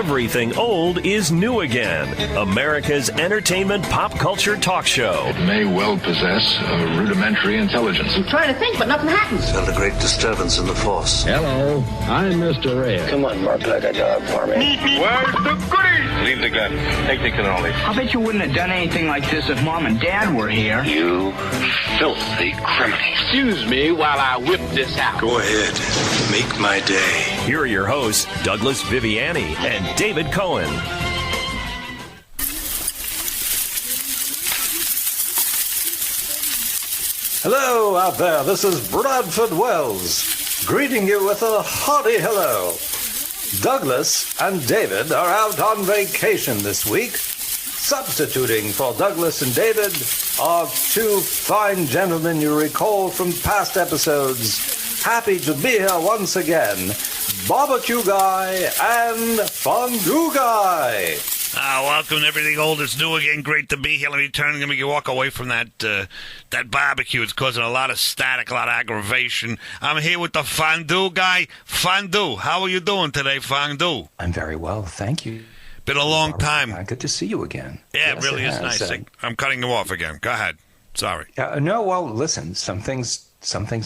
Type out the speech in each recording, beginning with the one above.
Everything old is new again. America's entertainment pop culture talk show. It may well possess a rudimentary intelligence. I'm trying to think, but nothing happens. Felt a great disturbance in the force. Hello, I'm Mr. Red. Come on, Mark, like a dog for me. Where's the goodies? Leave the gun. Take the cannoli. I bet you wouldn't have done anything like this if Mom and Dad were here. You filthy criminal. Excuse me while I whip this out. Go ahead. Make my day. Here are your hosts, Douglas Viviani and David Cohen. Hello out there, this is Bradford Wells, greeting you with a hearty hello. Douglas and David are out on vacation this week. Substituting for Douglas and David are two fine gentlemen you recall from past episodes. Happy to be here once again, BBQ Guy and Fondue Guy. Welcome to Everything Old is New Again. Great to be here. Let me turn and walk away from that barbecue. It's causing a lot of static, a lot of aggravation. I'm here with the Fondue Guy. Fondue, how are you doing today, Fondue? I'm very well, thank you. Been a long time. Good to see you again. Yeah, Yes, it really is nice. I'm cutting you off again. Go ahead. Sorry. No, well, listen, some things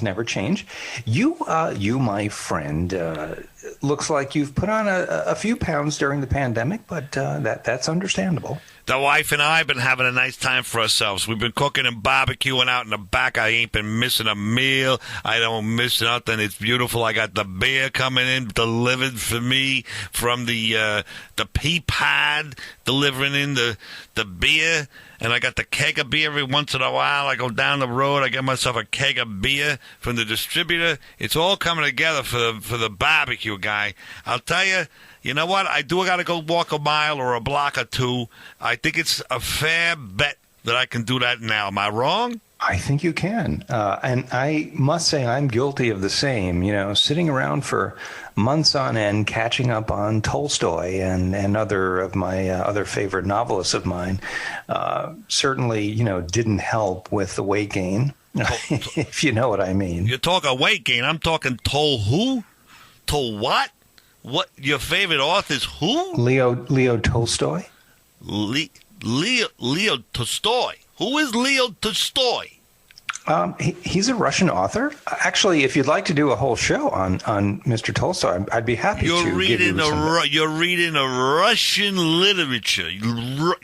never change. You, my friend, looks like you've put on a few pounds during the pandemic, but that's understandable. The wife and I have been having a nice time for ourselves. We've been cooking and barbecuing out in the back. I ain't been missing a meal. I don't miss nothing. It's beautiful. I got the beer coming in, delivered for me from the pea pad, delivering in the beer. And I got the keg of beer every once in a while. I go down the road. I get myself a keg of beer from the distributor. It's all coming together for the barbecue guy. I'll tell you, you know what? I got to go walk a mile or a block or two. I think it's a fair bet that I can do that now. Am I wrong? I think you can. And I must say I'm guilty of the same. You know, sitting around for months on end, catching up on Tolstoy and other of my other favorite novelists of mine, certainly, didn't help with the weight gain, if you know what I mean. You're talking weight gain. I'm talking who? What? What? Your favorite author's who? Leo Tolstoy. Leo Tolstoy. Who is Leo Tolstoy? He's a Russian author. Actually, if you'd like to do a whole show on Mr. Tolstoy, I'd be happy to give you some. You're reading a Russian literature.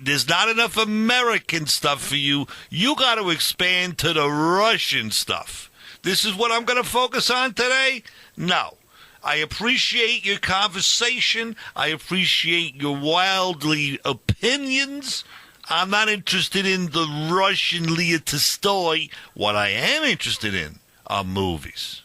There's not enough American stuff for you. You got to expand to the Russian stuff. This is what I'm going to focus on today? No. I appreciate your conversation. I appreciate your wildly opinions. I'm not interested in the Russian Leo Tolstoy. What I am interested in are movies.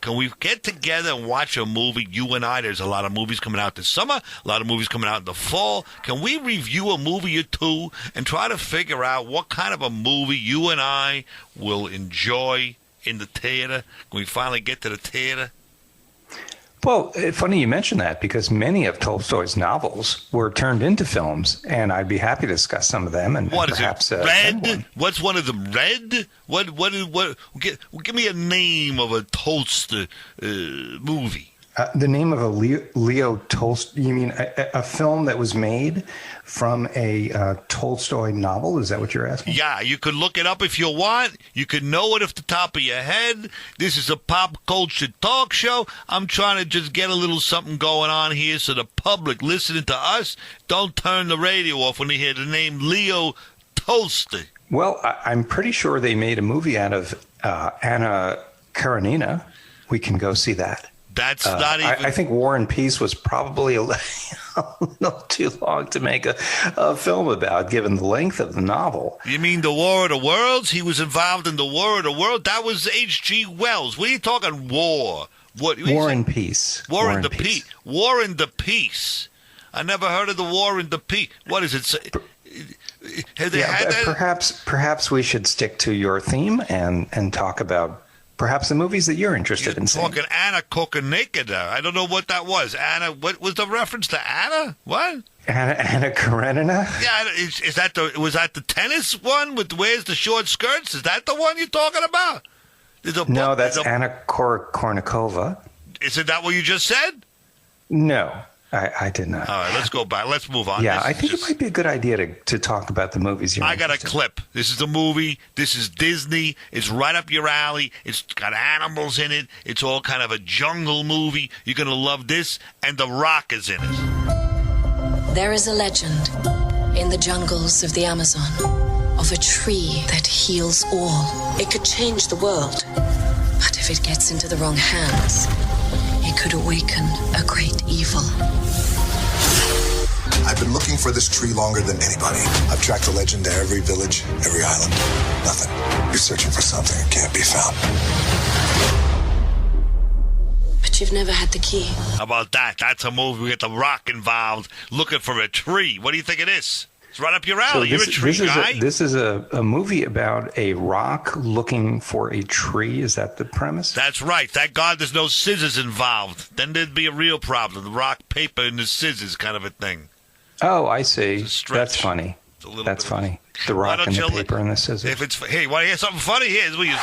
Can we get together and watch a movie, you and I? There's a lot of movies coming out this summer, a lot of movies coming out in the fall. Can we review a movie or two and try to figure out what kind of a movie you and I will enjoy in the theater? Can we finally get to the theater? Well, funny you mention that because many of Tolstoy's novels were turned into films, and I'd be happy to discuss some of them. And what perhaps, is it? Red? What's one of them? Red? What? Give me a name of a Tolstoy movie. The name of a Leo Tolstoy? You mean a film that was made from a Tolstoy novel? Is that what you're asking? Yeah, you could look it up if you want. You could know it off the top of your head. This is a pop culture talk show. I'm trying to just get a little something going on here so the public listening to us don't turn the radio off when they hear the name Leo Tolstoy. Well, I'm pretty sure they made a movie out of Anna Karenina. We can go see that. That's not even... I think War and Peace was probably a little too long to make a film about, given the length of the novel. You mean The War of the Worlds? He was involved in The War of the World? That was H.G. Wells. What are you talking war? War and Peace. War and Peace. War and the Peace. I never heard of the War and the Peace. What is it? Have they had that? Perhaps we should stick to your theme and talk about perhaps the movies that you're interested in seeing. Talking Anna Kokonekada. I don't know what that was. Anna, what was the reference to Anna? What? Anna Karenina? Yeah, was that the tennis one with wears the short skirts? Is that the one you're talking about? No, that's Anna Kournikova. Isn't that what you just said? No. I did not. All right, let's go back. Let's move on. Yeah, I think it might be a good idea to talk about the movies. I got a clip. This is a movie. This is Disney. It's right up your alley. It's got animals in it. It's all kind of a jungle movie. You're going to love this. And The Rock is in it. There is a legend in the jungles of the Amazon of a tree that heals all. It could change the world. But if it gets into the wrong hands, it could awaken a great evil. I've been looking for this tree longer than anybody. I've tracked the legend to every village, every island. Nothing. You're searching for something that can't be found. But you've never had the key. How about that? That's a movie. We get The Rock involved looking for a tree. What do you think it is? It's right up your alley. You're a tree guy. This is a movie about a rock looking for a tree. Is that the premise? That's right. Thank God there's no scissors involved. Then there'd be a real problem. The rock, paper, and the scissors kind of a thing. Oh, I see. That's funny. That's funny. The rock and the paper and the scissors. If it's hey, want to hear something funny? Here's what you say.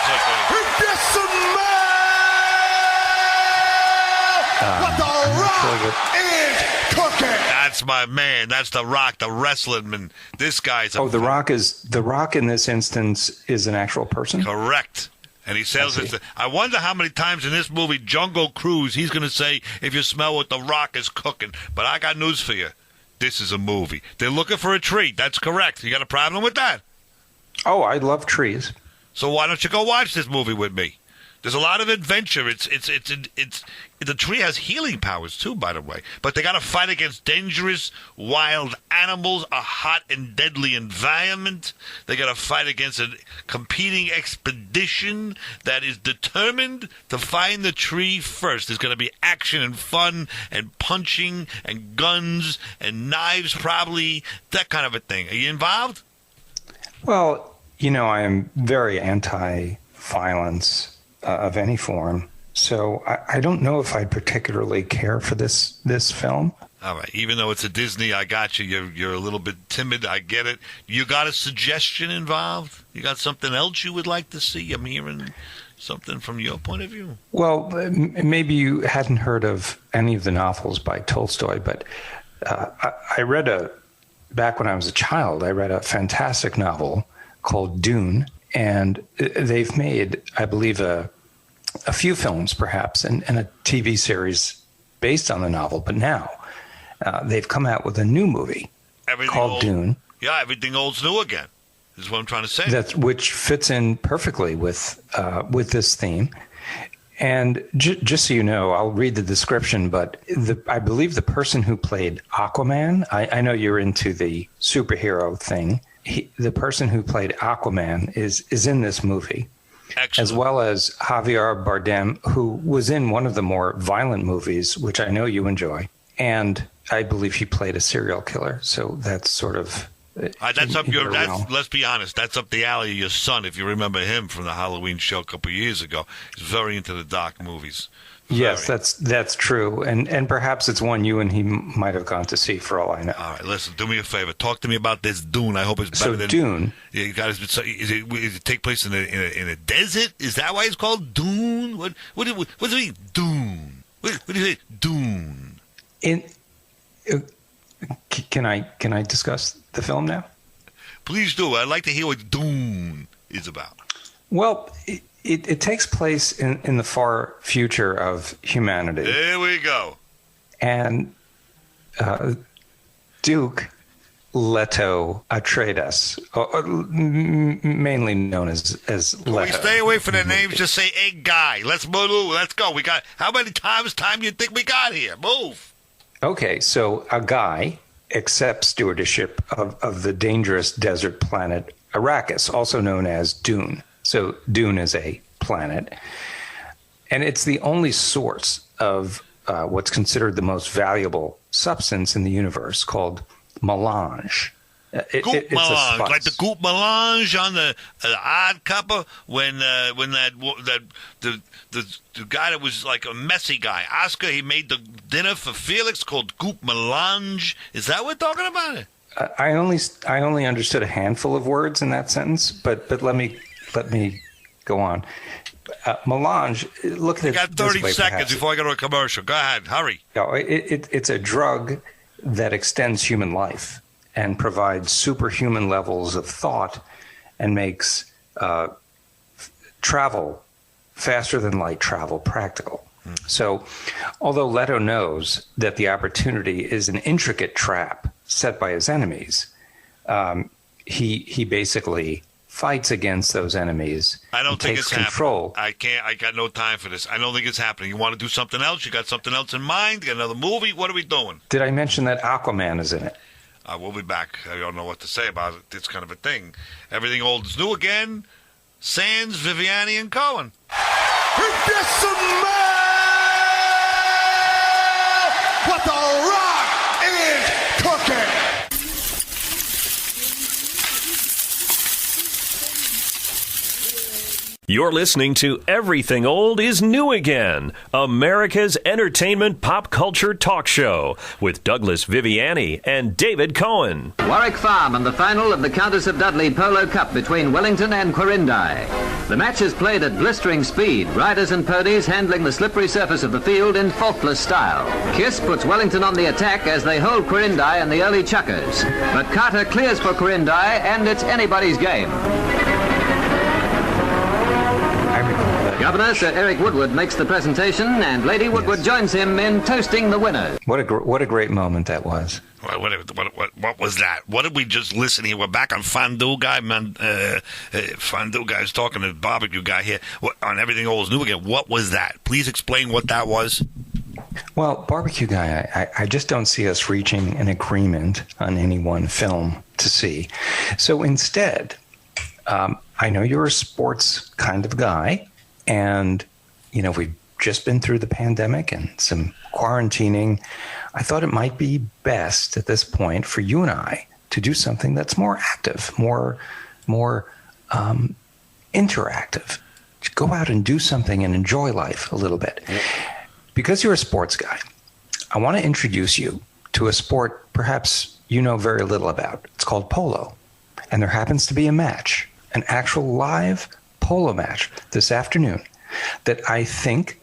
What the Rock is cooking. That's my man. That's The Rock, the wrestling man. This guy's The Rock in this instance is an actual person? Correct. And he sells it. I wonder how many times in this movie, Jungle Cruise, he's going to say, if you smell what The Rock is cooking. But I got news for you. This is a movie. They're looking for a tree. That's correct. You got a problem with that? Oh, I love trees. So why don't you go watch this movie with me? There's a lot of adventure. The tree has healing powers too, by the way. But they got to fight against dangerous wild animals, a hot and deadly environment. They got to fight against a competing expedition that is determined to find the tree first. There's going to be action and fun and punching and guns and knives, probably that kind of a thing. Are you involved? Well, I am very anti-violence of any form. So I don't know if I'd particularly care for this film. All right. Even though it's a Disney, I got you. You're a little bit timid. I get it. You got a suggestion involved? You got something else you would like to see? I'm hearing something from your point of view. Well, maybe you hadn't heard of any of the novels by Tolstoy, but I read back when I was a child, I read a fantastic novel called Dune. And they've made, I believe, a few films, perhaps, and a TV series based on the novel. But now they've come out with a new movie called Dune. Yeah, everything old's new again, is what I'm trying to say. Which fits in perfectly with this theme. And just so you know, I'll read the description, but I believe the person who played Aquaman, I know you're into the superhero thing. The person who played Aquaman is in this movie. Excellent. As well as Javier Bardem, who was in one of the more violent movies, which I know you enjoy. And I believe he played a serial killer. So that's sort of... that's up your. Let's be honest. That's up the alley of your son. If you remember him from the Halloween show a couple of years ago, he's very into the dark movies. Yes, that's true, and perhaps it's one you and he might have gone to see for all I know. All right, listen, do me a favor. Talk to me about this Dune. I hope it's better than Dune. Yeah, you guys. Does it take place in a desert? Is that why it's called Dune? What does it mean, Dune? What do you say, Dune? Can I discuss the film now? Please do. I'd like to hear what Dune is about. Well, it takes place in the far future of humanity. There we go. And Duke Leto Atreides, mainly known as Leto. We stay away from the names. Just say a guy. Let's move. Let's go. We got how many time you think we got here? Move. Okay, so a guy accepts stewardship of the dangerous desert planet Arrakis, also known as Dune. So Dune is a planet, and it's the only source of what's considered the most valuable substance in the universe, called melange. Goop melange, like the goop melange on the Odd Couple when the guy that was like a messy guy, Oscar, he made the dinner for Felix called goop melange. Is that what we're talking about? I only understood a handful of words in that sentence, but let me go on. Melange, look at it. You got 30 seconds before I go to a commercial. Go ahead. Hurry. It's a drug that extends human life and provides superhuman levels of thought and makes travel, faster than light travel, practical. So, although Leto knows that the opportunity is an intricate trap set by his enemies, he basically fights against those enemies. I don't think it's control. happening. I got no time for this. I don't think it's happening. You want to do something else? You got something else in mind? You got another movie? What are we doing? Did I mention that Aquaman is in it? We'll be back. I don't know what to say about it. It's kind of a thing. Everything old is new again. Sands, Viviani, and Cohen. What the Rock is cooking! You're listening to Everything Old is New Again, America's entertainment pop culture talk show with Douglas Viviani and David Cohen. Warwick Farm and the final of the Countess of Dudley Polo Cup between Wellington and Quirindi. The match is played at blistering speed, riders and ponies handling the slippery surface of the field in faultless style. Kiss puts Wellington on the attack as they hold Quirindi in the early chukkers. But Carter clears for Quirindi and it's anybody's game. Governor Sir Eric Woodward makes the presentation, and Lady Woodward joins him in toasting the winner. What a great moment that was. What was that? What did we just listen here? We're back on Fondue Guy. Fondue Guy's talking to the barbecue guy here on Everything Old is New Again. What was that? Please explain what that was. Well, Barbecue Guy, I just don't see us reaching an agreement on any one film to see. So instead, I know you're a sports kind of guy. And, we've just been through the pandemic and some quarantining. I thought it might be best at this point for you and I to do something that's more active, more interactive. To go out and do something and enjoy life a little bit. Because you're a sports guy, I want to introduce you to a sport perhaps you know very little about. It's called polo. And there happens to be a match, an actual live polo match this afternoon that I think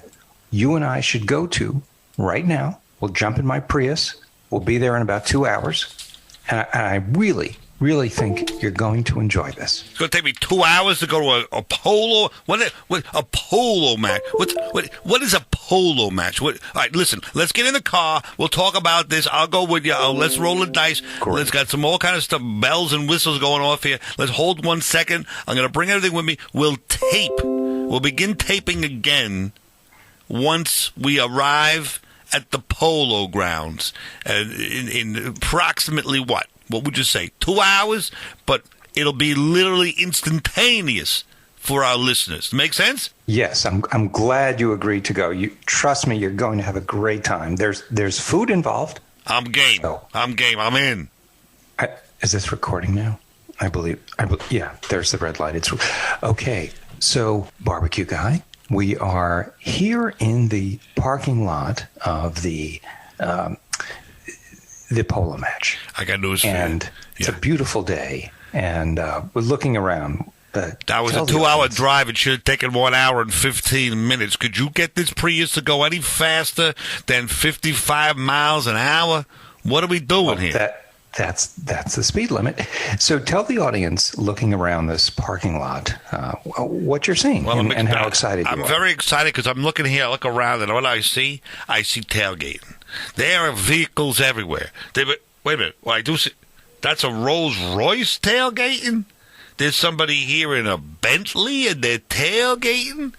you and I should go to right now. We'll jump in my Prius. We'll be there in about 2 hours. And I really, really think you're going to enjoy this. It's going to take me 2 hours to go to a polo. What a polo match? What is a polo match? All right, listen. Let's get in the car. We'll talk about this. I'll go with you. Let's roll the dice. Great. Let's got some all kind of stuff, bells and whistles going off here. Let's hold 1 second. I'm going to bring everything with me. We'll tape. We'll begin taping again once we arrive at the polo grounds. In approximately what? What would you say? 2 hours? But it'll be literally instantaneous for our listeners. Make sense? Yes, I'm glad you agreed to go. You trust me, you're going to have a great time. There's food involved. I'm game. I'm game. I'm in. Is this recording now? I believe. Yeah, there's the red light. It's okay. So, Barbecue Guy, we are here in the parking lot of the polo match. I got news for you. And it's a beautiful day, and we're looking around. That was a 2-hour drive. It should have taken 1 hour and 15 minutes. Could you get this Prius to go any faster than 55 miles an hour? What are we doing here? That's the speed limit. So tell the audience looking around this parking lot what you're seeing and how excited you are. I'm very excited because I'm looking here, I look around, and what I see tailgating. There are vehicles everywhere. Wait a minute. Well, I do see. That's a Rolls Royce tailgating? There's somebody here in a Bentley and they're tailgating?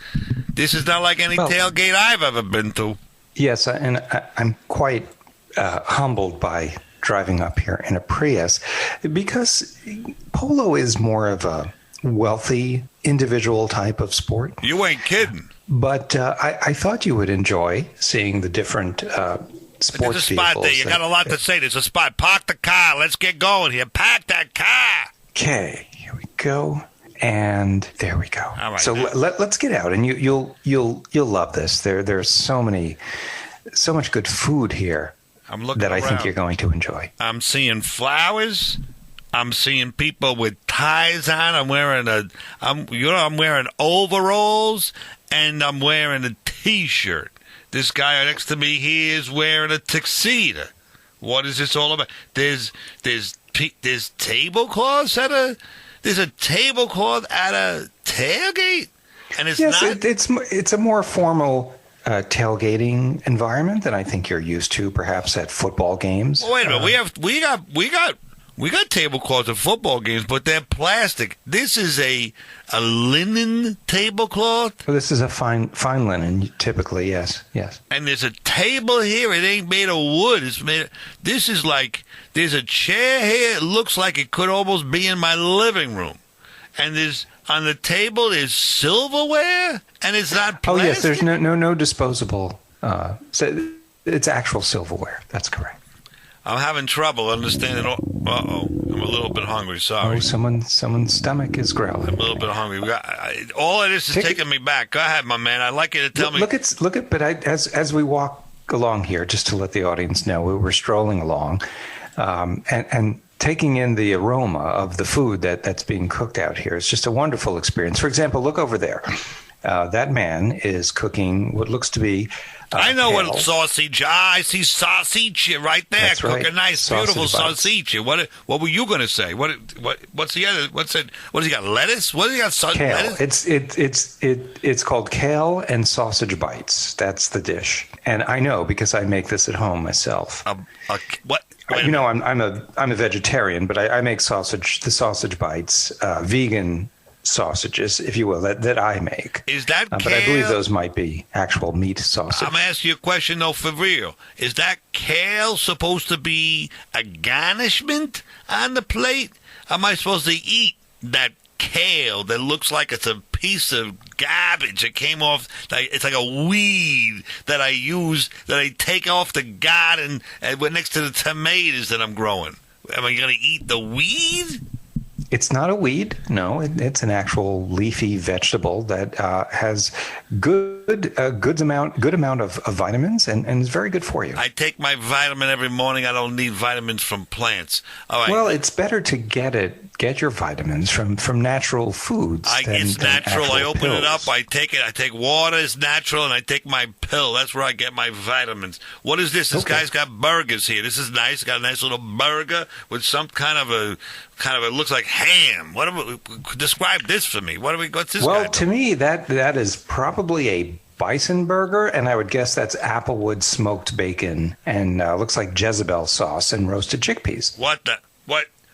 This is not like any tailgate I've ever been to. Yes, and I'm quite humbled by driving up here in a Prius because polo is more of a wealthy individual type of sport. You ain't kidding. But I thought you would enjoy seeing the different sports vehicles. There's a spot there. You got a lot to say. There's a spot. Park the car. Let's get going here. Park that car. Okay, here we go. And there we go. All right, so let's get out, and you'll love this. There's so much good food here. I'm looking that around. I think you're going to enjoy. I'm seeing flowers. I'm seeing people with ties on. I'm wearing overalls, and I'm wearing a T-shirt. This guy next to me here is wearing a tuxedo. What is this all about? There's tablecloths there's a tablecloth at a tailgate, and it's a more formal tailgating environment than I think you're used to, perhaps at football games. Wait a minute, we got tablecloths at football games, but they're plastic. This is a linen tablecloth. Well, this is a fine linen, typically. Yes. And there's a table here. It ain't made of wood. This is like there's a chair here. It looks like it could almost be in my living room. And on the table is silverware, and it's not plastic. Oh yes, there's no disposable. So it's actual silverware. That's correct. I'm having trouble understanding. Uh-oh. I'm a little bit hungry. Sorry. Oh, someone's stomach is growling. I'm a little bit hungry. All of this is taking me back. Go ahead, my man. I'd like you to tell me. But as we walk along here, just to let the audience know, we're strolling along, and taking in the aroma of the food that's being cooked out here. It's just a wonderful experience. For example, look over there. That man is cooking what looks to be I know Kale. what sausage. I see sausage right there. That's Cook right. a nice, Sausage beautiful bites. sausage. What were you going to say? What's the other? What's it? What has he got? Lettuce? What has he got? Kale. Lettuce? It's called kale and sausage bites. That's the dish, and I know because I make this at home myself. What? You know, I'm a vegetarian, but I make the sausage bites, vegan sausages, if you will, that I make. Is that kale? But I believe those might be actual meat sausage. I'm asking you a question, though, for real. Is that kale supposed to be a garnishment on the plate? Am I supposed to eat that kale that looks like it's a piece of garbage that came off? It's like a weed that I use, that I take off the garden and next to the tomatoes that I'm growing. Am I going to eat the weed? It's not a weed. No, it's an actual leafy vegetable that has good amount of vitamins and is very good for you. I take my vitamin every morning. I don't need vitamins from plants. All right. Well, it's better to get your vitamins from natural foods. It's natural. I open pills. it up. I take it. I take water. It's natural, and I take my pill. That's where I get my vitamins. What is this? This guy's got burgers here. This is nice. Got a nice little burger with some kind of it looks like ham. Describe this for me. What's this? Well, to me, that is probably a bison burger, and I would guess that's applewood smoked bacon and looks like Jezebel sauce and roasted chickpeas. What?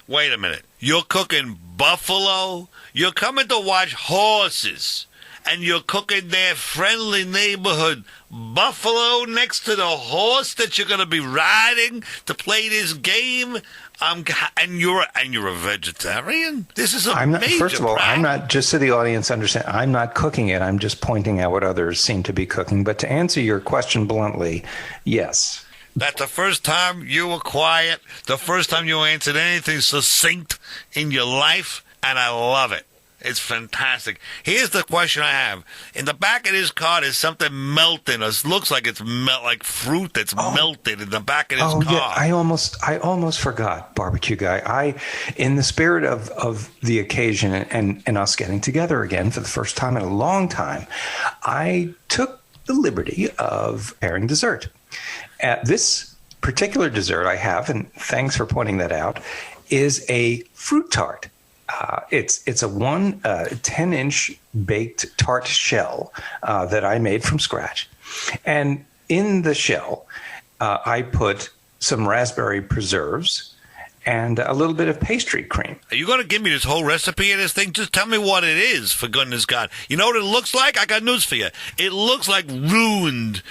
Wait a minute. You're cooking buffalo? You're coming to watch horses, and you're cooking their friendly neighborhood buffalo next to the horse that you're going to be riding to play this game? And you're a vegetarian? This is major First of all, problem. I'm not, just so the audience understand, I'm not cooking it. I'm just pointing out what others seem to be cooking. But to answer your question bluntly, yes. That's the first time you were quiet, the first time you answered anything succinct in your life, and I love it. It's fantastic. Here's the question I have. In the back of this car is something melting. It looks like it's like fruit that's melted in the back of this car. Yeah, I almost forgot, barbecue guy. In the spirit of the occasion and us getting together again for the first time in a long time, I took the liberty of preparing dessert. This particular dessert I have, and thanks for pointing that out, is a fruit tart. It's a 10-inch baked tart shell that I made from scratch. And in the shell, I put some raspberry preserves and a little bit of pastry cream. Are you going to give me this whole recipe of this thing? Just tell me what it is, for goodness God. You know what it looks like? I got news for you. It looks like ruined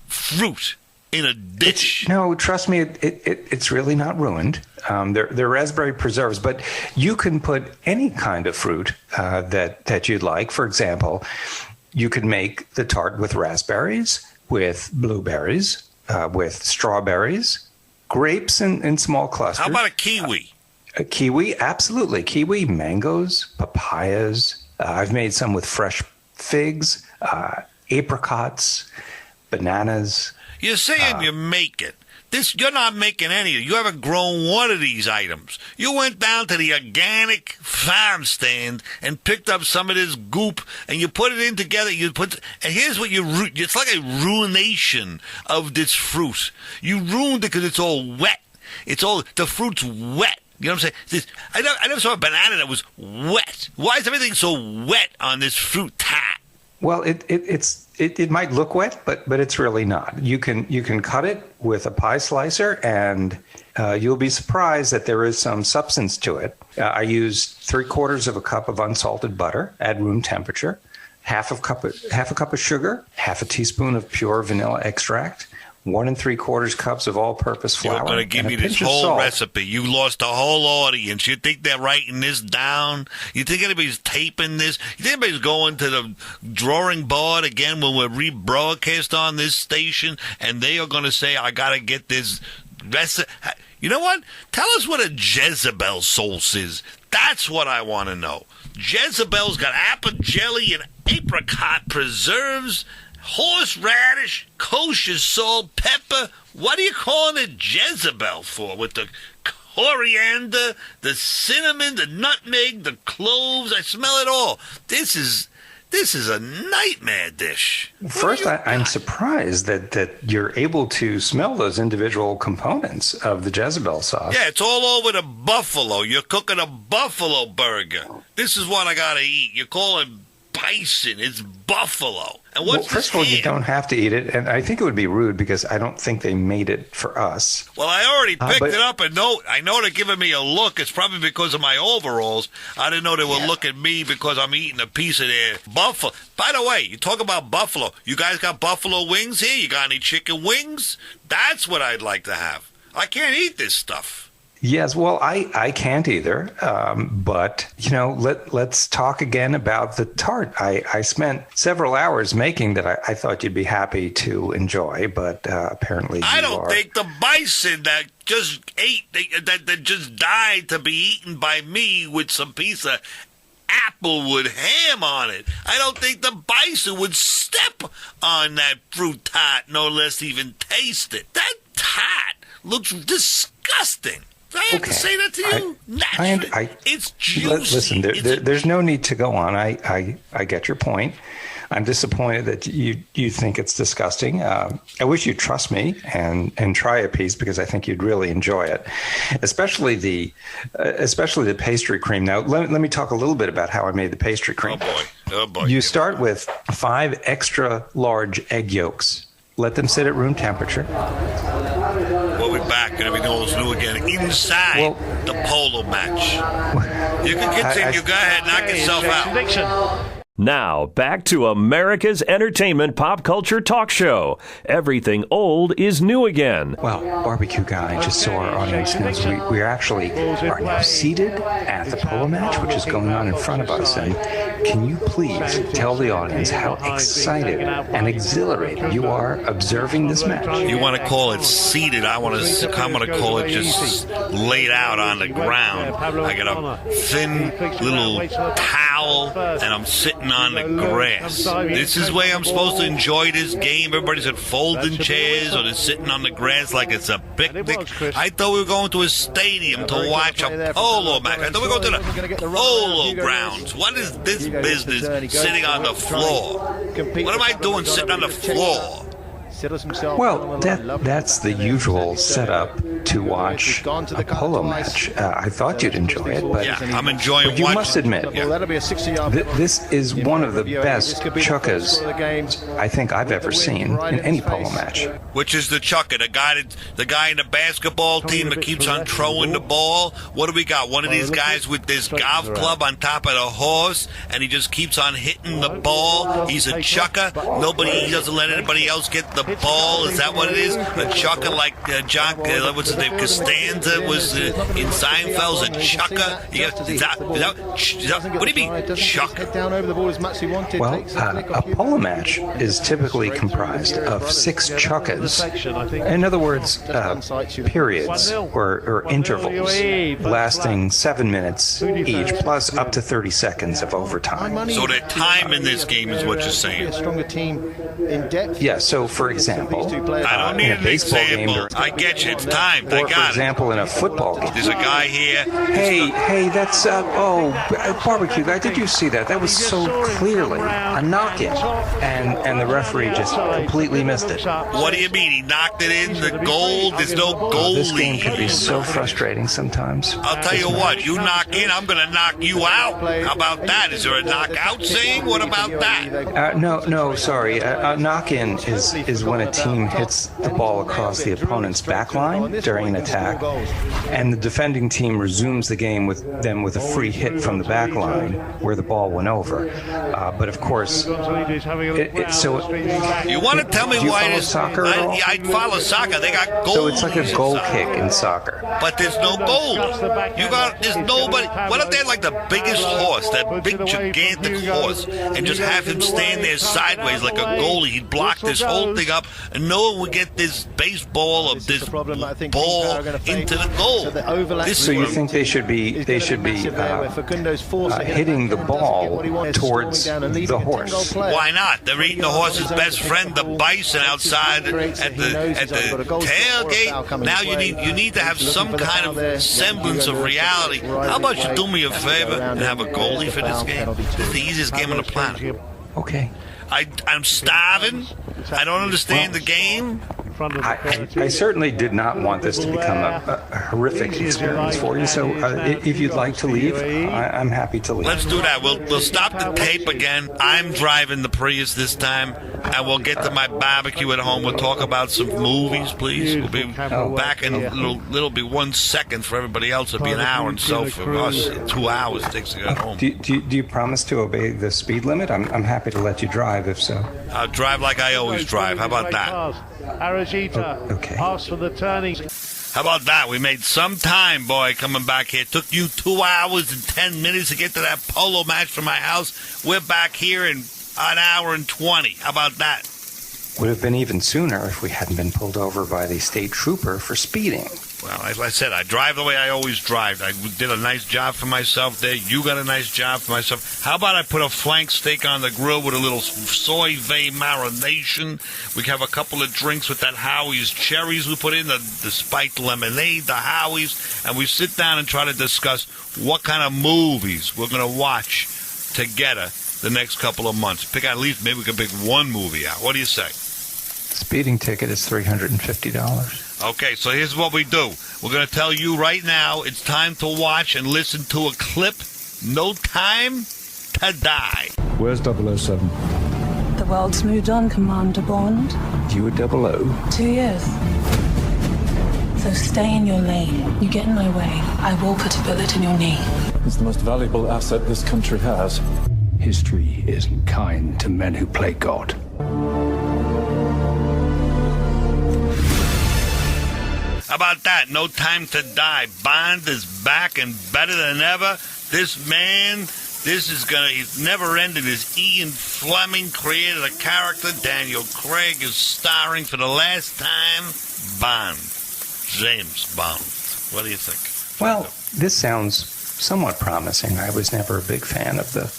fruit in a ditch. No, trust me, it's really not ruined. They're raspberry preserves, but you can put any kind of fruit that you'd like. For example, you could make the tart with raspberries, with blueberries, with strawberries, grapes in small clusters. How about a kiwi? A kiwi, absolutely. Kiwi, mangoes, papayas. I've made some with fresh figs, apricots, bananas. You're saying you make it. You're not making any. You haven't grown one of these items. You went down to the organic farm stand and picked up some of this goop, and you put it in together. And here's what it's like a ruination of this fruit. You ruined it because it's all wet. The fruit's wet. You know what I'm saying? I never saw a banana that was wet. Why is everything so wet on this fruit tart? Well, it might look wet, but it's really not. You can cut it with a pie slicer, and you'll be surprised that there is some substance to it. I used 3/4 of a cup of unsalted butter at room temperature, half a cup of sugar, half a teaspoon of pure vanilla extract, 1 3/4 cups of all-purpose flour. You're going to give me this whole recipe. You lost the whole audience. You think they're writing this down? You think anybody's taping this? You think anybody's going to the drawing board again when we rebroadcast on this station, and they are going to say, I got to get this recipe? You know what? Tell us what a Jezebel sauce is. That's what I want to know. Jezebel's got apple jelly and apricot preserves, horseradish, kosher salt, pepper. What are you calling it Jezebel for? With the coriander, the cinnamon, the nutmeg, the cloves. I smell it all. This is a nightmare dish. First, I'm surprised that you're able to smell those individual components of the Jezebel sauce. Yeah, it's all over the buffalo. You're cooking a buffalo burger. This is what I got to eat. You call it bison. It's buffalo. And what's first of all, you don't have to eat it, and I think it would be rude because I don't think they made it for us. Well, I already picked it up, and I know they're giving me a look. It's probably because of my overalls. I didn't know they would look at me because I'm eating a piece of their buffalo. By the way, you talk about buffalo. You guys got buffalo wings here? You got any chicken wings? That's what I'd like to have. I can't eat this stuff. Yes, well, I can't either. But, let's talk again about the tart. I spent several hours making that I thought you'd be happy to enjoy, but apparently I don't think the bison that just ate, that just died to be eaten by me with some piece of applewood ham on it. I don't think the bison would step on that fruit tart, no less even taste it. That tart looks disgusting. I have to say that to you. It's juicy. Listen, there's no need to go on. I get your point. I'm disappointed that you think it's disgusting. I wish you'd trust me and try a piece because I think you'd really enjoy it, especially the pastry cream. Now, let me talk a little bit about how I made the pastry cream. Oh boy! You start with 5 extra large egg yolks. Let them sit at room temperature. We'll be back and everything all's new again inside the polo match. You can continue. Go ahead, knock yourself out. Now, back to America's entertainment pop culture talk show. Everything old is new again. Well, Barbecue Guy, just so our audience knows, we actually are now seated at the polo match, which is going on in front of us. And can you please tell the audience how excited and exhilarated you are observing this match? You want to call it seated. I'm going to call it just laid out on the ground. I got a thin little towel, and I'm sitting on the grass. This is the way I'm supposed to enjoy this game. Everybody's at folding chairs or they're sitting on the grass like it's a picnic. I thought we were going to a stadium to watch a polo match. I thought we were going to the polo grounds. What is this business sitting on the floor? What am I doing sitting on the floor? Well, that's the usual setup to watch a polo match. I thought you'd enjoy it, but I'm enjoying. But you must admit, this is one of the best chuckas I think I've ever seen in any polo match. Which is the chucker, the guy in the basketball team that keeps on throwing the ball? What do we got? One of these guys with this golf club on top of the horse, and he just keeps on hitting the ball. He's a chucker. He doesn't let anybody else get the ball. Is that what it is? A chucker like John, what's his name? Costanza was in Seinfeld's a chucker. What do you mean, chucker? Well, a polo match is typically comprised of 6 chuckas. In other words, periods or intervals lasting 7 minutes each, plus up to 30 seconds of overtime. So the time in this game is what you're saying. Yeah, so for example, I don't need in a an baseball example. game, I get you. It's time. They or for got it. example, in a football game. There's a guy here. Hey, that's barbecue guy. Did you see that? That was so clearly a knock-in, and the referee just completely missed it. What do you mean? He knocked it in the goal? There's no goalie. This game can be so frustrating sometimes. I'll tell you what. You knock in, I'm going to knock you out. How about that? Is there a knockout saying? What about that? No, sorry. A knock-in is when a team hits the ball across the opponent's back line during an attack, and the defending team resumes the game with a free hit from the back line where the ball went over. But of course, you want to tell me why it is soccer? I follow soccer. They got goals. So it's like a goal kick in soccer. But there's no goal. There's nobody. What if they had like the biggest horse, that big gigantic horse, and just have him stand there sideways like a goalie? He'd block this whole thing up, and no one would get this baseball or this ball into the goal. So you think they should be hitting the ball towards the horse? Why not? They're eating the horse's best friend, the bison, outside at the tailgate. Now you need to have some kind of semblance of reality. How about you do me a favor and have a goalie for this game? It's the easiest game on the planet. Okay. I'm starving. I don't understand the game. I certainly did not want this to become a horrific experience for you. So if you'd like to leave, I'm happy to leave. Let's do that. We'll stop the tape again. I'm driving the Prius this time, and we'll get to my barbecue at home. We'll talk about some movies, please. We'll be back in it'll be 1 second for everybody else. It'll be an hour and so for us. 2 hours it takes to get home. Do you promise to obey the speed limit? I'm happy to let you drive if so. I'll drive like I always drive. How about that? Okay. Pass for the turning. How about that? We made some time, boy, coming back here. It took you 2 hours and 10 minutes to get to that polo match from my house. We're back here in an hour and 20. How about that? Would have been even sooner if we hadn't been pulled over by the state trooper for speeding. Well, as I said, I drive the way I always drive. I did a nice job for myself there. You got a nice job for myself. How about I put a flank steak on the grill with a little soy vey marination? We have a couple of drinks with that Howie's cherries we put in, the spiked lemonade, the Howie's, and we sit down and try to discuss what kind of movies we're going to watch together the next couple of months. Pick at least, maybe we can pick one movie out. What do you say? Speeding ticket is $350. Okay, so here's what we do. We're going to tell you right now it's time to watch and listen to a clip. No Time to Die. Where's 007? The world's moved on, Commander Bond. You were 00? 2 years. So stay in your lane. You get in my way, I will put a bullet in your knee. It's the most valuable asset this country has. History isn't kind to men who play God. How about that? No Time to Die. Bond is back and better than ever. This man, he's never ended. His Ian Fleming created a character. Daniel Craig is starring for the last time. Bond. James Bond. What do you think? Well, this sounds somewhat promising. I was never a big fan of the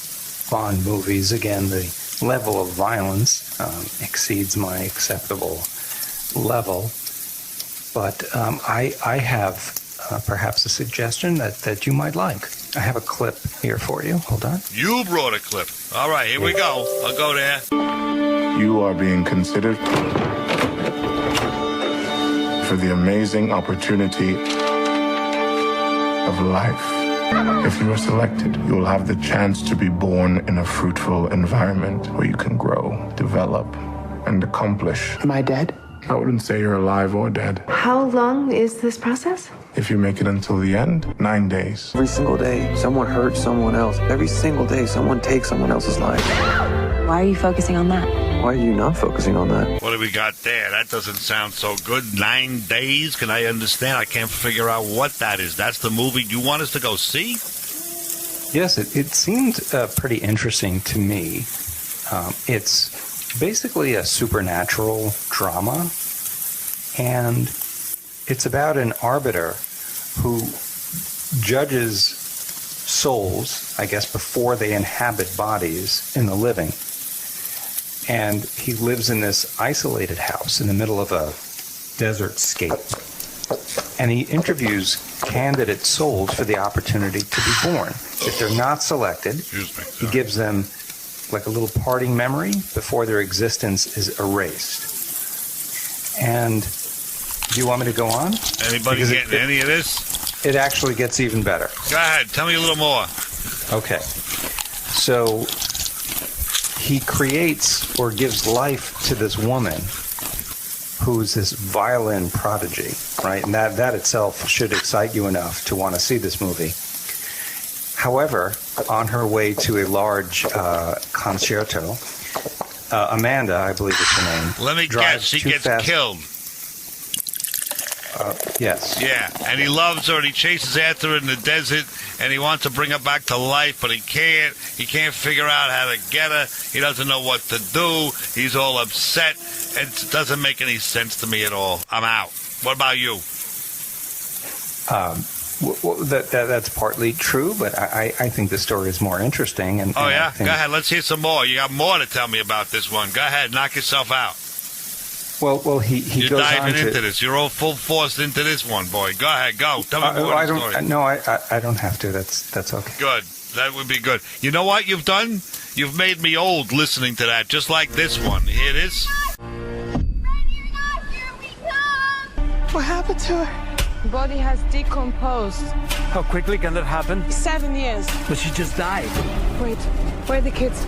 Bond movies. Again, the level of violence exceeds my acceptable level. But I have perhaps a suggestion that you might like. I have a clip here for you. Hold on. You brought a clip. All right, here we go. I'll go there. You are being considered for the amazing opportunity of life. If you are selected, you will have the chance to be born in a fruitful environment where you can grow, develop, and accomplish. Am I dead? I wouldn't say you're alive or dead. How long is this process? If you make it until the end, 9 days. Every single day, someone hurts someone else. Every single day, someone takes someone else's life. Why are you focusing on that? Why are you not focusing on that? What do we got there? That doesn't sound so good. 9 days? Can I understand? I can't figure out what that is. That's the movie you want us to go see? Yes, it seemed pretty interesting to me. It's basically a supernatural drama, and it's about an arbiter who judges souls, I guess, before they inhabit bodies in the living. And he lives in this isolated house in the middle of a desert scape. And he interviews candidate souls for the opportunity to be born. If they're not selected, he gives them like a little parting memory before their existence is erased. And do you want me to go on? Anybody getting any of this? It actually gets even better. Go ahead. Tell me a little more. Okay. So he creates or gives life to this woman who's this violin prodigy, right? And that itself should excite you enough to want to see this movie. However, on her way to a large concerto, Amanda, I believe is her name. Let me guess, she gets killed. Yes. Yeah, and he loves her, and he chases after her in the desert, and he wants to bring her back to life, but he can't. He can't figure out how to get her. He doesn't know what to do. He's all upset. It doesn't make any sense to me at all. I'm out. What about you? Well, that's partly true, but I think the story is more interesting. And, oh, yeah? Go ahead. Let's hear some more. You got more to tell me about this one. Go ahead. Knock yourself out. Well, he You're goes diving on to, into this. You're all full force into this one, boy. Go ahead. Go. Tell me more of the story. No, I don't have to. That's okay. Good. That would be good. You know what you've done? You've made me old listening to that, just like this one. Here it is. What happened to her? Body has decomposed. How quickly can that happen? 7 years. But she just died. Wait, where are the kids?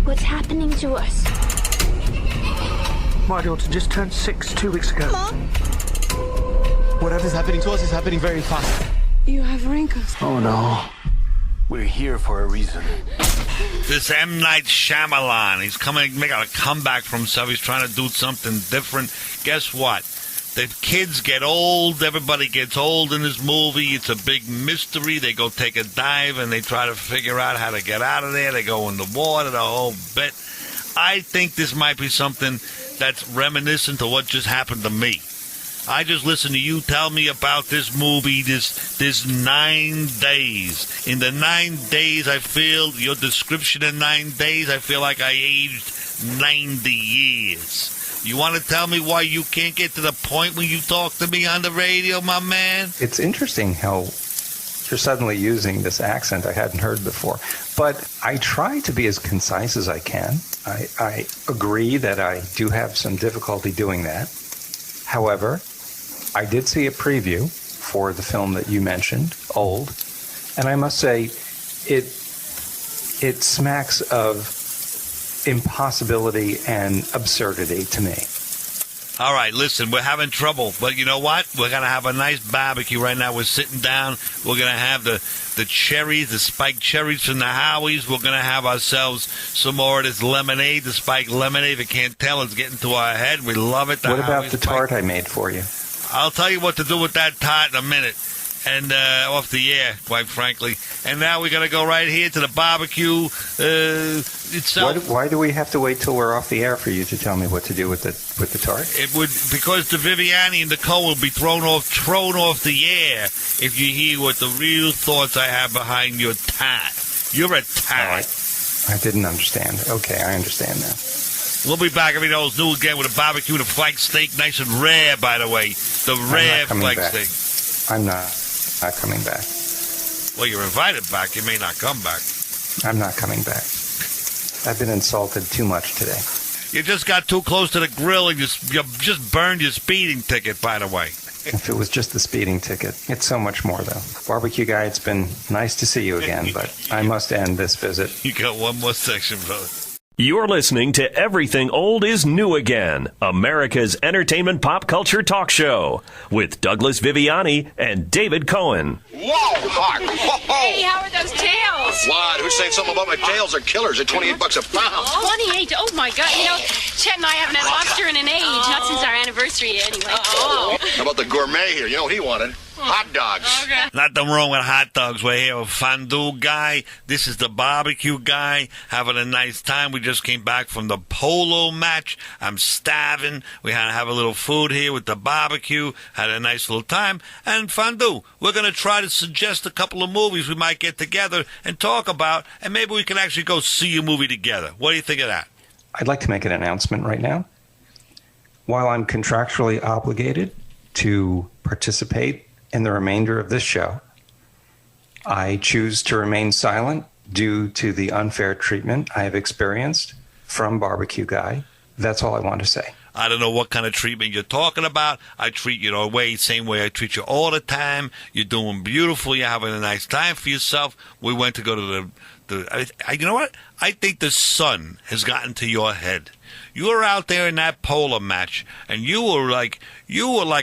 What's happening to us? My daughter just turned 6 2 weeks ago. Mom? Whatever's happening to us is happening very fast. You have wrinkles. Oh, no. We're here for a reason. This M. Night Shyamalan, he's making a comeback for himself. He's trying to do something different. Guess what? The kids get old. Everybody gets old in this movie. It's a big mystery. They go take a dive, and they try to figure out how to get out of there. They go in the water, the whole bit. I think this might be something that's reminiscent to what just happened to me. I just listened to you tell me about this movie, this 9 days. In the 9 days, I feel, your description in 9 days, I feel like I aged 90 years. You want to tell me why you can't get to the point when you talk to me on the radio, my man? It's interesting how you're suddenly using this accent I hadn't heard before. But I try to be as concise as I can. I agree that I do have some difficulty doing that. However, I did see a preview for the film that you mentioned, Old, and I must say it smacks of impossibility and absurdity to me. All right, listen, we're having trouble, but you know what? We're going to have a nice barbecue right now. We're sitting down. We're going to have the cherries, the spiked cherries from the Howies. We're going to have ourselves some more of this lemonade, the spiked lemonade. If you can't tell, it's getting to our head. We love it. What about the tart I made for you? I'll tell you what to do with that tart in a minute. And off the air, quite frankly. And now we're going to go right here to the barbecue itself. Why do we have to wait till we're off the air for you to tell me what to do with the tart? It would, because the Viviani and the Cole will be thrown off the air if you hear what the real thoughts I have behind your tart. You're a tart. I didn't understand. Okay, I understand now. We'll be back, every knows new again, with a barbecue and a flank steak, nice and rare, by the way. The rare flank steak. I'm not coming back. Well, you're invited back. You may not come back. I'm not coming back. I've been insulted too much today. You just got too close to the grill and you just burned your speeding ticket, by the way. If it was just the speeding ticket. It's so much more, though. Barbecue guy, it's been nice to see you again, but I must end this visit. You got one more section, brother. You're listening to Everything Old is New Again, America's entertainment pop culture talk show, with Douglas Viviani and David Cohen. Whoa, Hawk! Hey, how are those tails? What? Who's saying something about my tails? Are killers at $28 a pound. 28? Oh, my God. You know, Chet and I haven't had lobster in an age, not since our anniversary, anyway. How about the gourmet here? You know what he wanted? Hot dogs. Okay. Nothing wrong with hot dogs. We're here with Fondue Guy. This is the barbecue guy, having a nice time. We just came back from the Polo match. I'm starving. We had to have a little food here with the barbecue. Had a nice little time. And Fondue, we're going to try to suggest a couple of movies we might get together and talk about, and maybe we can actually go see a movie together. What do you think of that? I'd like to make an announcement right now. While I'm contractually obligated to participate in the remainder of this show, I choose to remain silent due to the unfair treatment I have experienced from BBQ Guy. That's all I want to say. I don't know what kind of treatment you're talking about. I treat you the same way I treat you all the time. You're doing beautiful. You're having a nice time for yourself. We went to go to you know what? I think the sun has gotten to your head. You were out there in that polo match, and you were like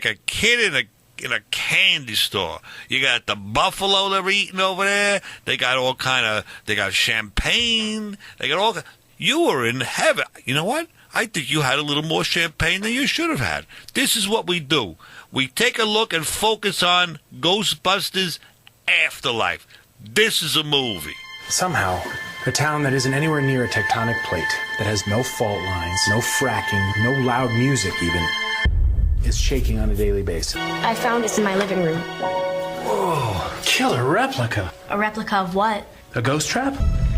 a kid in a candy store. You got the buffalo they're eating over there. They got they got champagne. They got you were in heaven. You know what? I think you had a little more champagne than you should have had. This is what we do. We take a look and focus on Ghostbusters Afterlife. This is a movie. Somehow, a town that isn't anywhere near a tectonic plate, that has no fault lines, no fracking, no loud music even, is shaking on a daily basis. I found this in my living room. Whoa, killer replica. A replica of what? A ghost trap?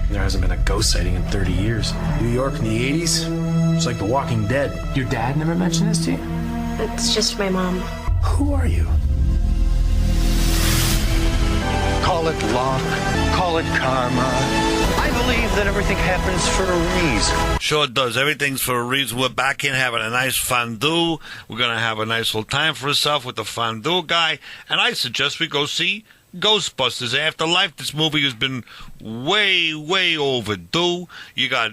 There hasn't been a ghost sighting in 30 years. New York in the 80s? It's like The Walking Dead. Your dad never mentioned this to you? It's just my mom. Who are you? Call it luck, call it karma. I believe that everything happens for a reason. Sure it does. Everything's for a reason. We're back in having a nice fondue. We're going to have a nice little time for ourselves with the fondue guy. And I suggest we go see Ghostbusters Afterlife. This movie has been way, way overdue. You got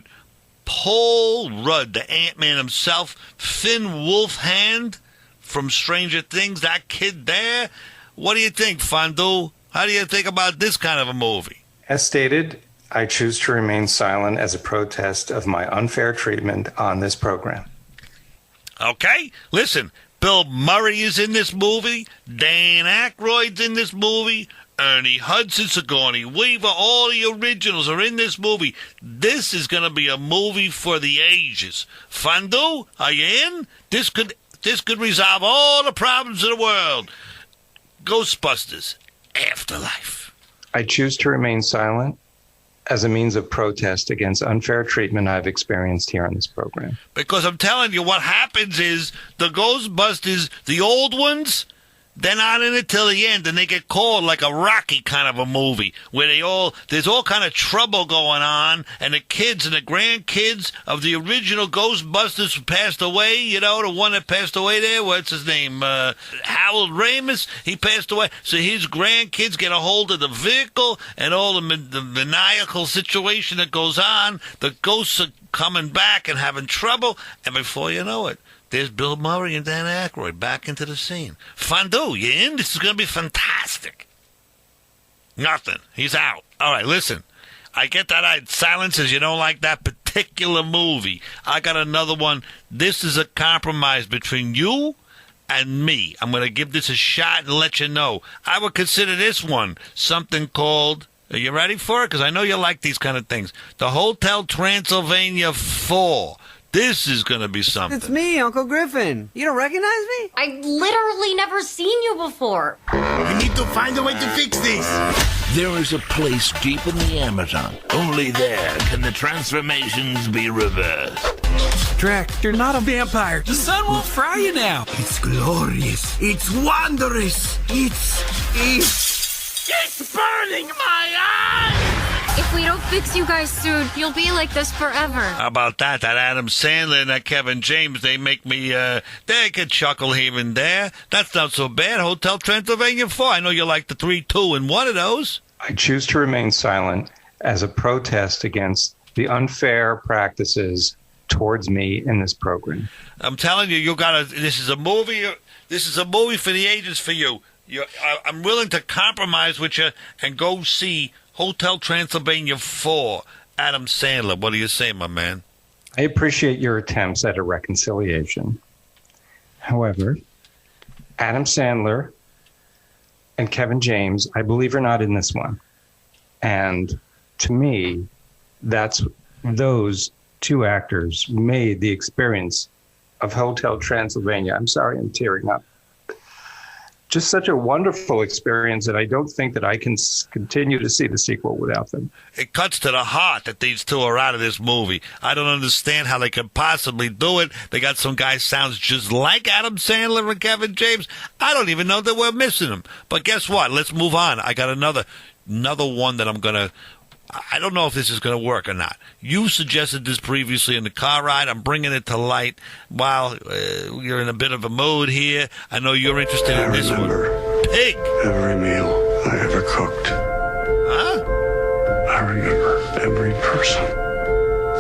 Paul Rudd, the Ant-Man himself, Finn Wolfhand from Stranger Things, that kid there. What do you think, Fondue? How do you think about this kind of a movie? As stated, I choose to remain silent as a protest of my unfair treatment on this program. Okay, listen. Bill Murray is in this movie. Dan Aykroyd's in this movie. Ernie Hudson, Sigourney Weaver, all the originals are in this movie. This is going to be a movie for the ages. Fondue, are you in? This could resolve all the problems of the world. Ghostbusters Afterlife. I choose to remain silent as a means of protest against unfair treatment I've experienced here on this program. Because I'm telling you, what happens is the Ghostbusters, the old ones, they're not in it till the end, and they get called like a Rocky kind of a movie where there's all kind of trouble going on, and the kids and the grandkids of the original Ghostbusters who passed away, you know, the one that passed away there, what's his name, Harold Ramis, he passed away. So his grandkids get a hold of the vehicle and all the maniacal situation that goes on. The ghosts are coming back and having trouble, and before you know it, there's Bill Murray and Dan Aykroyd back into the scene. Fondue, you in? This is going to be fantastic. Nothing. He's out. All right, listen. I get that silence says you don't like that particular movie. I got another one. This is a compromise between you and me. I'm going to give this a shot and let you know. I would consider this one something called... Are you ready for it? Because I know you like these kind of things. The Hotel Transylvania 4. This is going to be something. It's me, Uncle Griffin. You don't recognize me? I literally never seen you before. We need to find a way to fix this. There is a place deep in the Amazon. Only there can the transformations be reversed. Drac, you're not a vampire. The sun won't fry you now. It's glorious. It's wondrous. It's burning my eyes! If we don't fix you guys soon, you'll be like this forever. How about that? That Adam Sandler and that Kevin James, they make me, they could chuckle here and there. That's not so bad. Hotel Transylvania 4. I know you like the 3, 2, and 1 of those. I choose to remain silent as a protest against the unfair practices towards me in this program. I'm telling you, this is a movie for the ages for you. I'm willing to compromise with you and go see Hotel Transylvania 4, Adam Sandler. What do you say, my man? I appreciate your attempts at a reconciliation. However, Adam Sandler and Kevin James, I believe, are not in this one. And to me, those two actors made the experience of Hotel Transylvania, I'm sorry, I'm tearing up, just such a wonderful experience that I don't think that I can continue to see the sequel without them. It cuts to the heart that these two are out of this movie. I don't understand how they could possibly do it. They got some guy sounds just like Adam Sandler and Kevin James. I don't even know that we're missing them. But guess what? Let's move on. I got another one that I don't know if this is going to work or not. You suggested this previously in the car ride. I'm bringing it to light while you're in a bit of a mood here. I know you're interested in this one. Pig. Every meal I ever cooked. Huh? I remember every person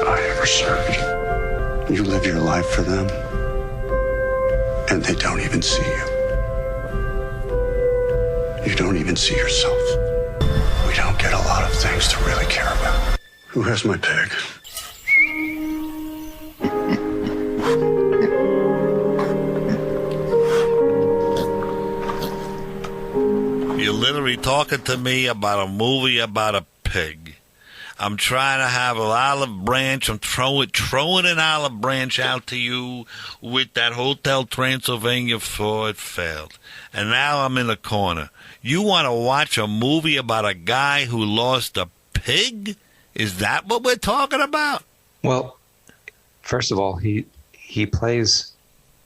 I ever served. You live your life for them, and they don't even see you. You don't even see yourself. We don't get a lot of things to really care about. Who has my pig? You're literally talking to me about a movie about a pig. I'm trying to have an olive branch. I'm throwing an olive branch out to you with that Hotel Transylvania before it failed. And now I'm in the corner. You want to watch a movie about a guy who lost a pig? Is that what we're talking about? Well, first of all, he plays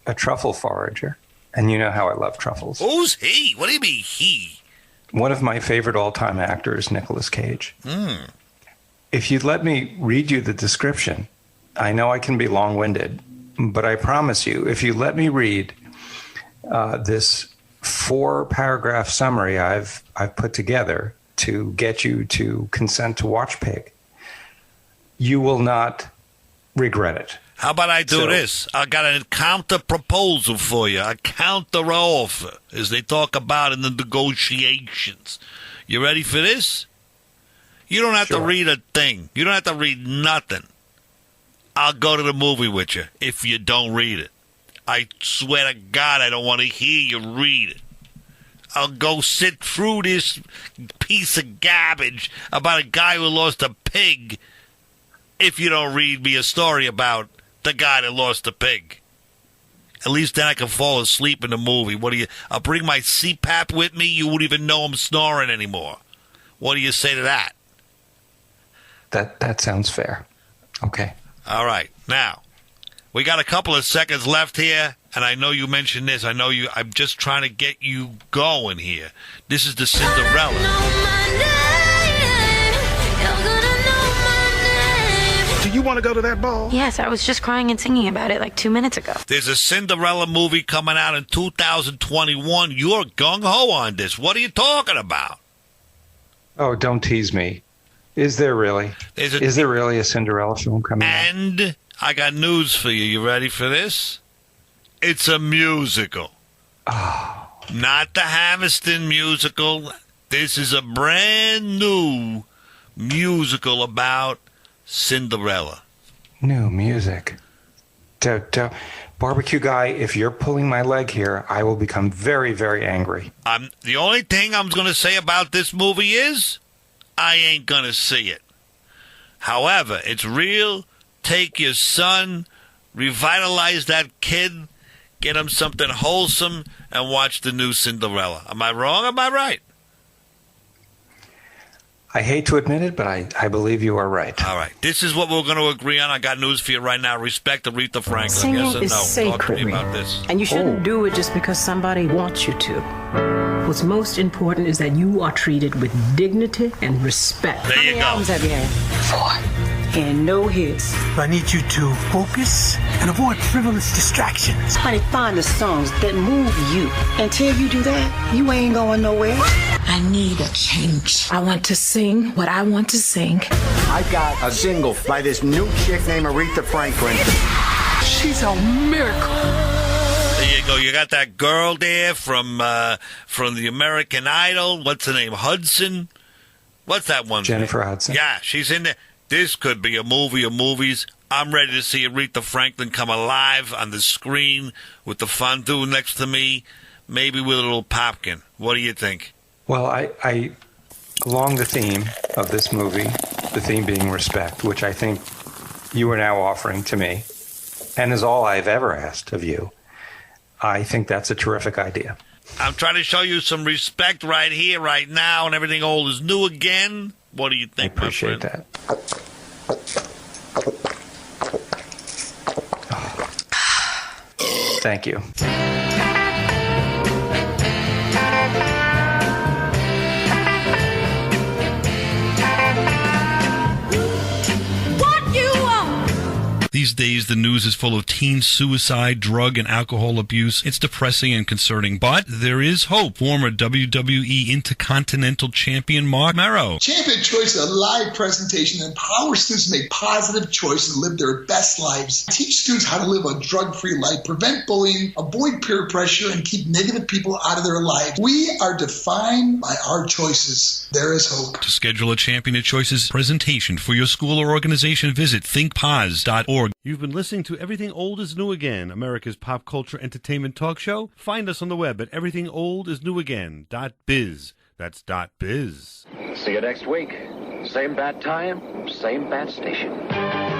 a truffle forager. And you know how I love truffles. Who's he? What do you mean he? One of my favorite all-time actors, Nicolas Cage. If you'd let me read you the description, I know I can be long-winded, but I promise you, if you let me read this 4-paragraph summary I've put together to get you to consent to watch Pig, you will not regret it. How about I do this? I got a counter proposal for you, a counter offer, as they talk about in the negotiations. You ready for this? You don't have to read a thing. You don't have to read nothing. I'll go to the movie with you if you don't read it. I swear to God, I don't want to hear you read it. I'll go sit through this piece of garbage about a guy who lost a pig if you don't read me a story about the guy that lost a pig. At least then I can fall asleep in the movie. I'll bring my CPAP with me. You wouldn't even know I'm snoring anymore. What do you say to that? That sounds fair. Okay. All right. Now, we got a couple of seconds left here, and I know you mentioned this. I'm just trying to get you going here. This is the Cinderella. Do you want to go to that ball? Yes, I was just crying and singing about it like 2 minutes ago. There's a Cinderella movie coming out in 2021. You're gung-ho on this. What are you talking about? Oh, don't tease me. Is there really? Is there really a Cinderella film coming out? And I got news for you. You ready for this? It's a musical. Oh. Not the Hammerstein musical. This is a brand new musical about Cinderella. New music. Barbecue guy, if you're pulling my leg here, I will become very, very angry. The only thing I'm going to say about this movie is I ain't going to see it. However, it's real. Take your son, revitalize that kid, get him something wholesome, and watch the new Cinderella. Am I wrong or am I right? I hate to admit it, but I believe you are right. All right. This is what we're going to agree on. I got news for you right now. Respect Aretha Franklin. Singing yes or is no? sacred. Talk to me about this. And you shouldn't do it just because somebody wants you to. What's most important is that you are treated with dignity and respect. There you go. How many albums have you had? 4. And no hits. I need you to focus and avoid frivolous distractions. Honey, find the songs that move you. Until you do that, you ain't going nowhere. I need a change. I want to sing what I want to sing. I got a single by this new chick named Aretha Franklin. She's a miracle. There you go. You got that girl there from the American Idol. What's her name? Hudson? What's that one? Jennifer Hudson. Yeah, she's in there. This could be a movie of movies. I'm ready to see Aretha Franklin come alive on the screen with the fondue next to me, maybe with a little popcorn. What do you think? Well, I along the theme of this movie, the theme being respect, which I think you are now offering to me, and is all I've ever asked of you, I think that's a terrific idea. I'm trying to show you some respect right here, right now, and everything old is new again. What do you think, I appreciate my friend? that. Thank you. These days, the news is full of teen suicide, drug, and alcohol abuse. It's depressing and concerning, but there is hope. Former WWE Intercontinental Champion Mark Merrow. Champion Choice is a live presentation that empowers students to make positive choices and live their best lives. Teach students how to live a drug-free life, prevent bullying, avoid peer pressure, and keep negative people out of their lives. We are defined by our choices. There is hope. To schedule a Champion of Choices presentation for your school or organization, visit thinkpos.org. You've been listening to Everything Old is New Again, America's pop culture entertainment talk show. Find us on the web at everythingoldisnewagain.biz. That's .biz. See you next week. Same bat time, same bat station.